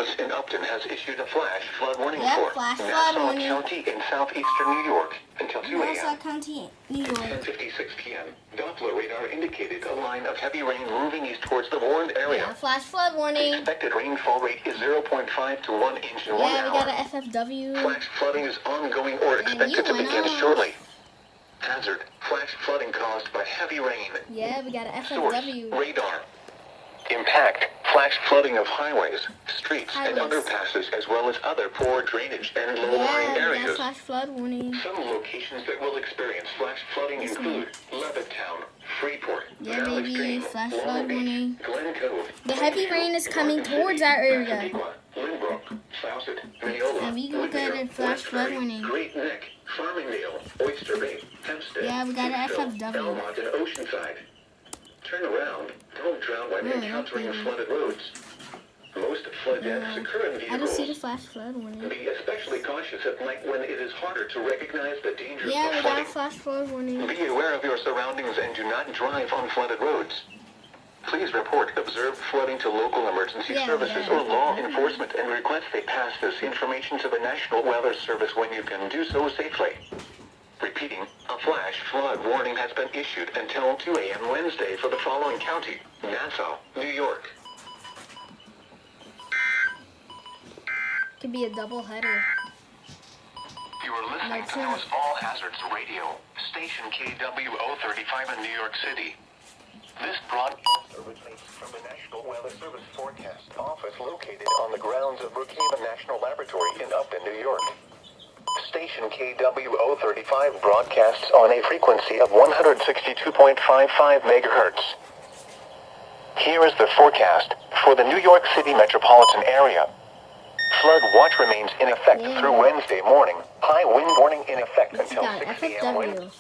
Service in Upton has issued a flash flood warning for flash flood Nassau warning. County in southeastern New York until 2 Nassau a.m. County, New At York. 10:56 p.m., Doppler radar indicated a line of heavy rain moving east towards the warned area. Yeah, flash flood The warning. expected rainfall rate is 0.5 to 1 inch in 1 Yeah, hour. we got an FFW. Flash flooding is ongoing or expected to begin shortly. Hazard: flash flooding caused by heavy rain. Yeah, we got an Source: FFW. radar. Impact: flash flooding of highways, streets, and Highways. underpasses, as well as other poor drainage and low-lying Yeah, we got areas. flash flood warning. Some locations that will experience flash flooding include Levittown, Freeport, Yeah, Valley baby, Stream, flash Long flood Beach, warning. Glen Cove, The heavy rain is coming Market towards City, our area. Massapequa, Lynbrook, Faucet, Neola, And we gonna get a flash flood warning. Great Neck, Farmingdale, Oyster Bay, Hempstead, Yeah, we got an Hicksville, FFW. Belmont, and Oceanside. Turn around. Don't drown when encountering okay. flooded roads. Most flood deaths occur in I vehicles. don't see the flash flood warning. Be especially cautious at night when it is harder to recognize the dangers Yeah, of we got flooding. a flash flood warning. Be aware of your surroundings and do not drive on flooded roads. Please report observed flooding to local emergency services or law enforcement and request they pass this information to the National Weather Service when you can do so safely. Repeating, a flash flood warning has been issued until 2 a.m. Wednesday for the following county: Nassau, New York. Could be a double header. You are listening to Noah's All Hazards Radio, station KWO35 in New York City. This broadcast originates from the National Weather Service Forecast Office located on the grounds of Brookhaven National Laboratory in Upton, New York. Station KWO35 broadcasts on a frequency of 162.55 megahertz. Here is the forecast for the New York City metropolitan area. Flood watch remains in effect through Wednesday morning. High wind warning in effect until 6 a.m. Wednesday. FFW.